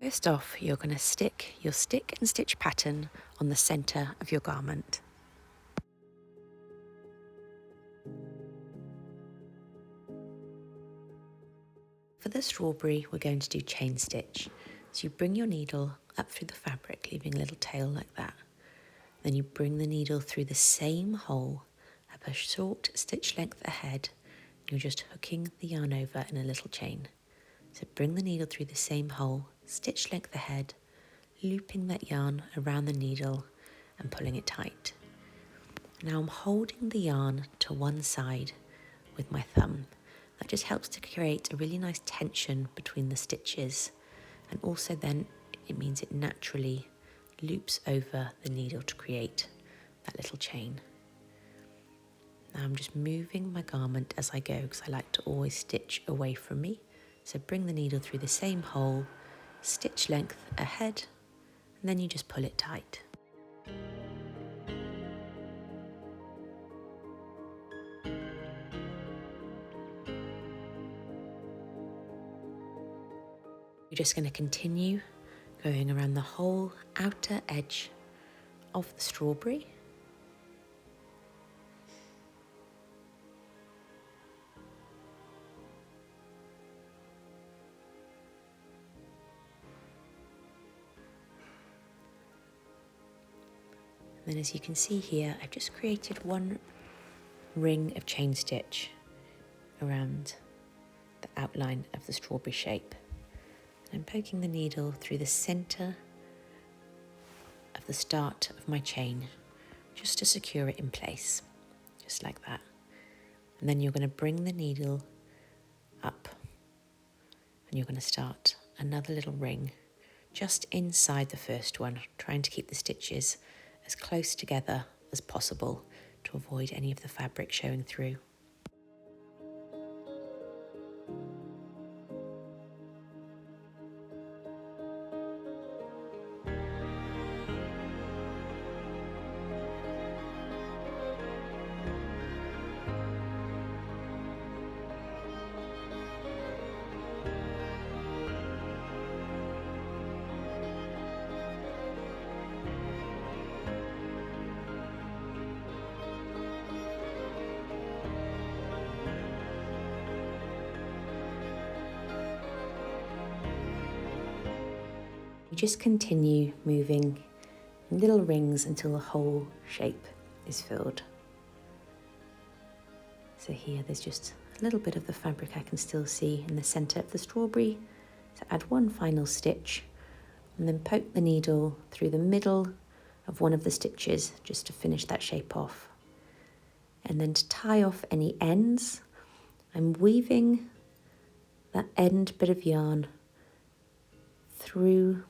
First off, you're going to stick your stick and stitch pattern on the centre of your garment. For the strawberry, we're going to do chain stitch. So you bring your needle up through the fabric, leaving a little tail like that. Then you bring the needle through the same hole, up a short stitch length ahead. You're just hooking the yarn over in a little chain. So bring the needle through the same hole, stitch length ahead, looping that yarn around the needle and pulling it tight. Now I'm holding the yarn to one side with my thumb. That just helps to create a really nice tension between the stitches, and also then it means it naturally loops over the needle to create that little chain. Now I'm just moving my garment as I go because I like to always stitch away from me. So bring the needle through the same hole, stitch length ahead, and then you just pull it tight. You're just going to continue going around the whole outer edge of the strawberry. And then as you can see here, I've just created one ring of chain stitch around the outline of the strawberry shape. I'm poking the needle through the centre of the start of my chain just to secure it in place, just like that. And then you're going to bring the needle up and you're going to start another little ring just inside the first one, trying to keep the stitches as close together as possible to avoid any of the fabric showing through. You just continue moving in little rings until the whole shape is filled. So here there's just a little bit of the fabric I can still see in the centre of the strawberry. So add one final stitch and then poke the needle through the middle of one of the stitches just to finish that shape off. And then to tie off any ends, I'm weaving that end bit of yarn through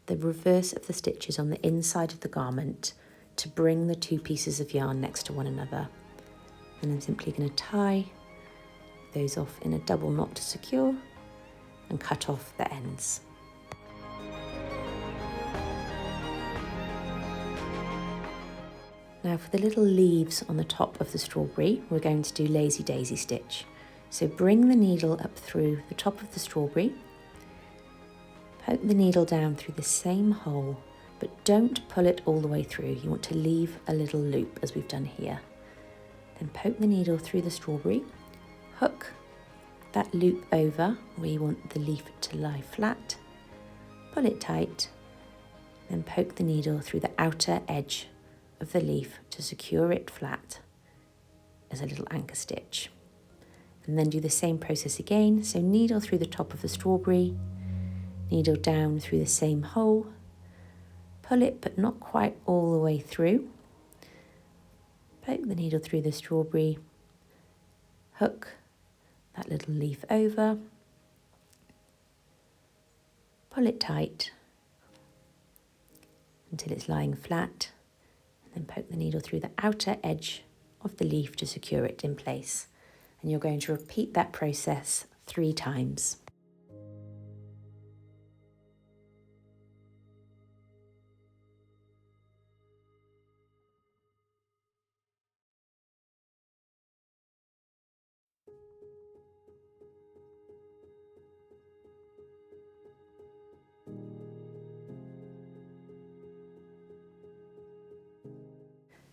the reverse of the stitches on the inside of the garment to bring the two pieces of yarn next to one another. And I'm simply going to tie those off in a double knot to secure and cut off the ends. Now for the little leaves on the top of the strawberry, we're going to do lazy daisy stitch. So bring the needle up through the top of the strawberry, poke the needle down through the same hole, but don't pull it all the way through. You want to leave a little loop as we've done here. Then poke the needle through the strawberry, hook that loop over where you want the leaf to lie flat, pull it tight, then poke the needle through the outer edge of the leaf to secure it flat as a little anchor stitch. And then do the same process again. So needle through the top of the strawberry, needle down through the same hole, pull it but not quite all the way through, poke the needle through the strawberry, hook that little leaf over, pull it tight until it's lying flat, and then poke the needle through the outer edge of the leaf to secure it in place. And you're going to repeat that process 3 times.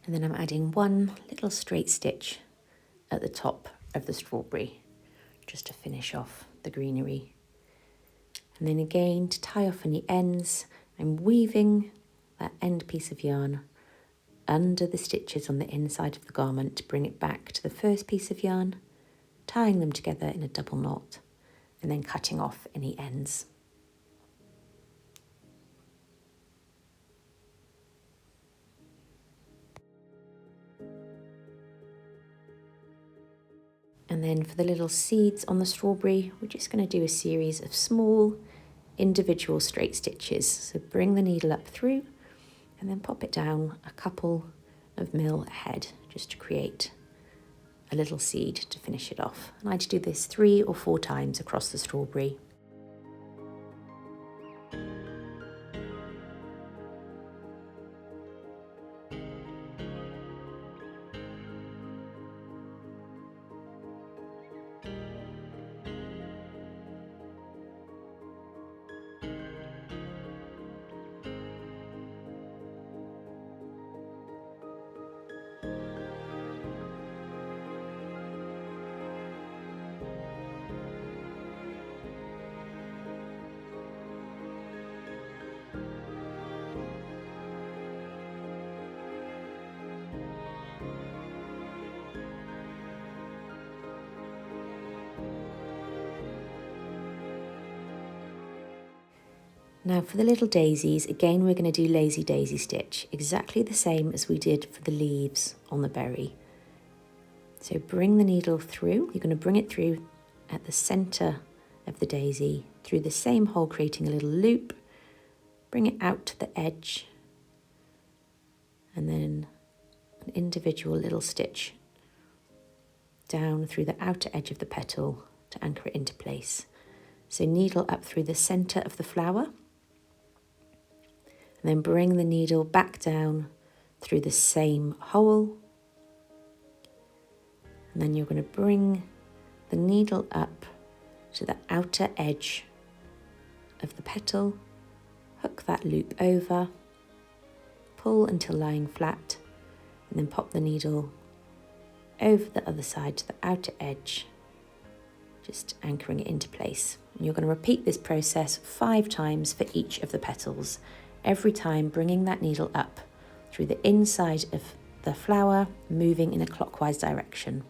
And then I'm adding one little straight stitch at the top of the strawberry, just to finish off the greenery. And then again, to tie off any ends, I'm weaving that end piece of yarn under the stitches on the inside of the garment to bring it back to the first piece of yarn, tying them together in a double knot, and then cutting off any ends. And then for the little seeds on the strawberry, we're just going to do a series of small individual straight stitches. So bring the needle up through and then pop it down a couple of mil ahead, just to create a little seed to finish it off. And I do this 3 or 4 times across the strawberry. Now for the little daisies, again we're going to do lazy daisy stitch, exactly the same as we did for the leaves on the berry. So bring the needle through, you're going to bring it through at the centre of the daisy, through the same hole, creating a little loop, bring it out to the edge, and then an individual little stitch down through the outer edge of the petal to anchor it into place. So needle up through the centre of the flower, and then bring the needle back down through the same hole. And then you're going to bring the needle up to the outer edge of the petal, hook that loop over, pull until lying flat, and then pop the needle over the other side to the outer edge, just anchoring it into place. And you're going to repeat this process 5 times for each of the petals, every time bringing that needle up through the inside of the flower, moving in a clockwise direction.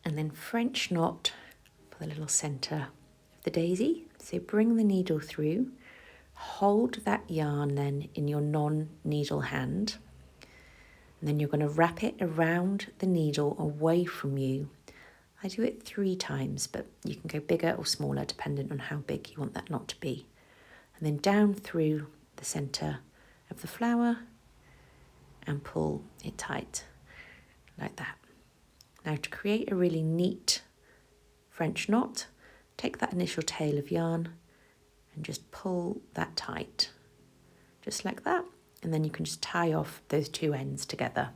And then French knot for the little centre of the daisy. So bring the needle through, hold that yarn then in your non-needle hand, and then you're going to wrap it around the needle away from you. I do it 3 times, but you can go bigger or smaller depending on how big you want that knot to be. And then down through the centre of the flower and pull it tight like that. Now to create a really neat French knot, take that initial tail of yarn and just pull that tight, just like that. And then you can just tie off those two ends together.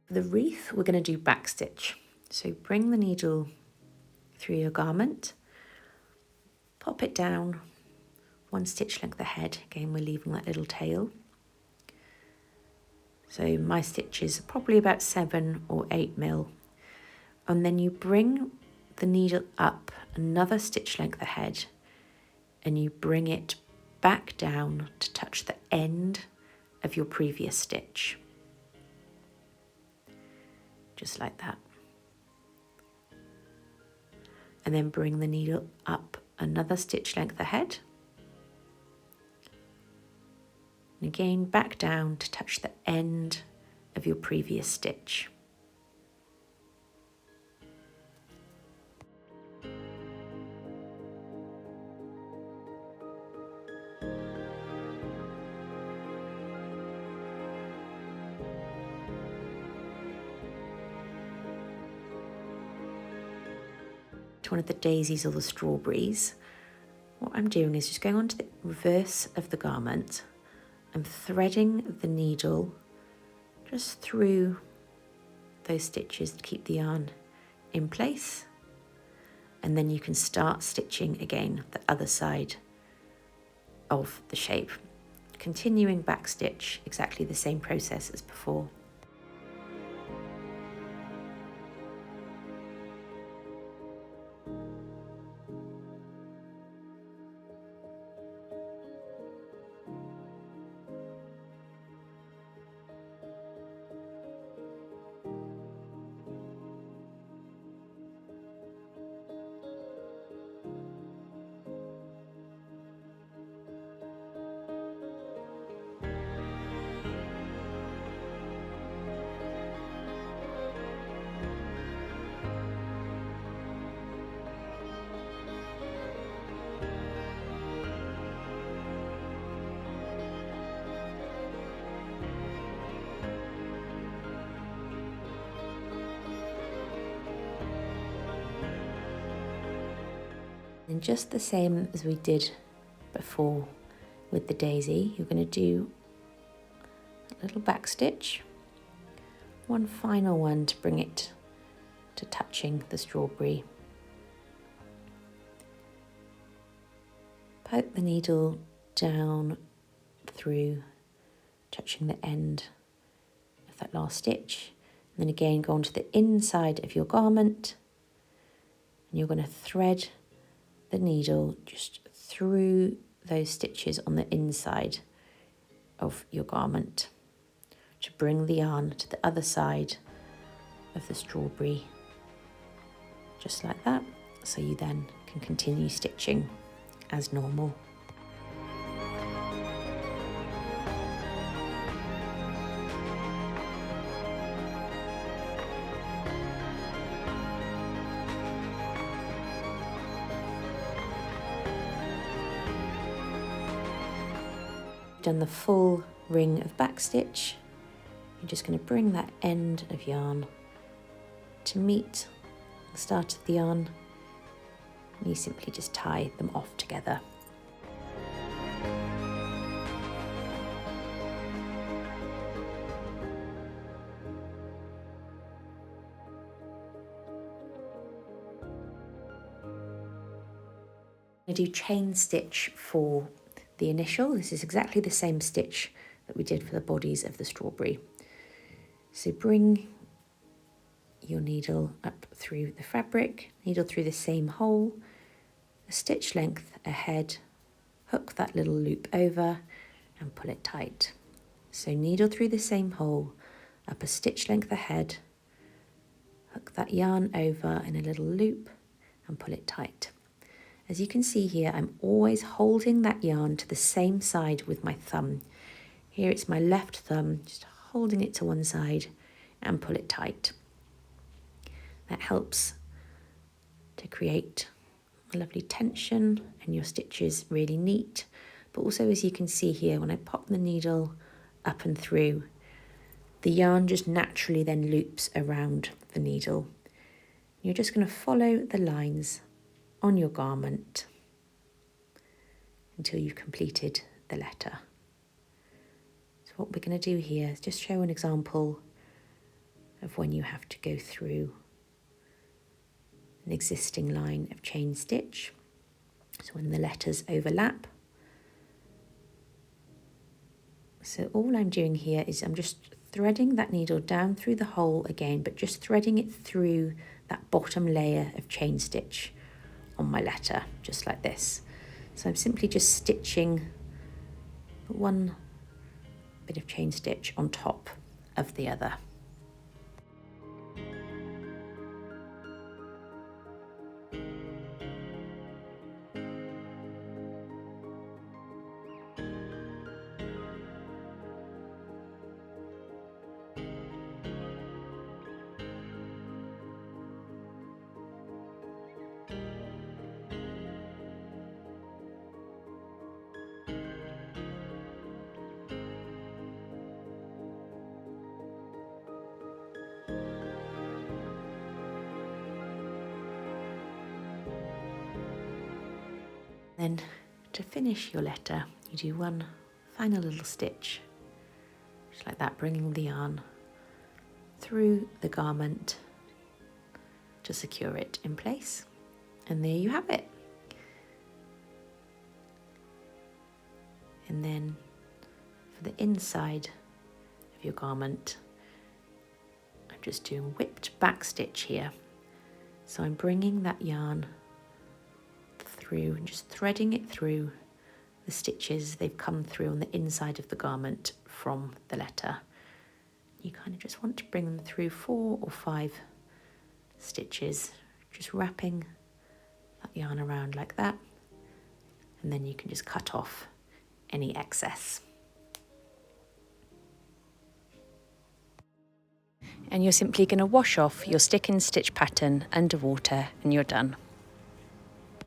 For the wreath, we're going to do backstitch. So bring the needle through your garment, pop it down 1 stitch length ahead. Again, we're leaving that little tail. So my stitches are probably about 7 or 8 mil. And then you bring the needle up another stitch length ahead and you bring it back down to touch the end of your previous stitch. Just like that. And then bring the needle up another stitch length ahead. And again, back down to touch the end of your previous stitch. To one of the daisies or the strawberries, what I'm doing is just going onto the reverse of the garment. I'm threading the needle just through those stitches to keep the yarn in place, and then you can start stitching again the other side of the shape, continuing back stitch, exactly the same process as before. And just the same as we did before with the daisy, you're going to do a little back stitch, one final one to bring it to touching the strawberry. Poke the needle down through, touching the end of that last stitch, and then again go onto the inside of your garment, and you're going to thread the needle just through those stitches on the inside of your garment to bring the yarn to the other side of the strawberry, just like that, so you then can continue stitching as normal. Done the full ring of backstitch, you're just going to bring that end of yarn to meet the start of the yarn, and you simply just tie them off together. I do chain stitch for the initial. This is exactly the same stitch that we did for the bodies of the strawberry. So bring your needle up through the fabric, needle through the same hole, a stitch length ahead, hook that little loop over and pull it tight. So needle through the same hole, up a stitch length ahead, hook that yarn over in a little loop and pull it tight. As you can see here, I'm always holding that yarn to the same side with my thumb. Here it's my left thumb, just holding it to one side and pull it tight. That helps to create a lovely tension and your stitches really neat. But also, as you can see here, when I pop the needle up and through, the yarn just naturally then loops around the needle. You're just going to follow the lines on your garment until you've completed the letter. So what we're going to do here is just show an example of when you have to go through an existing line of chain stitch. So when the letters overlap. So all I'm doing here is I'm just threading that needle down through the hole again, but just threading it through that bottom layer of chain stitch on my letter, just like this. So I'm simply just stitching one bit of chain stitch on top of the other. Then to finish your letter, you do one final little stitch, just like that, bringing the yarn through the garment to secure it in place. And there you have it. And then for the inside of your garment, I'm just doing whipped back stitch here. So I'm bringing that yarn through and just threading it through the stitches they've come through on the inside of the garment from the letter. You kind of just want to bring them through 4 or 5 stitches, just wrapping that yarn around like that, and then you can just cut off any excess. And you're simply going to wash off your stick and stitch pattern underwater and you're done.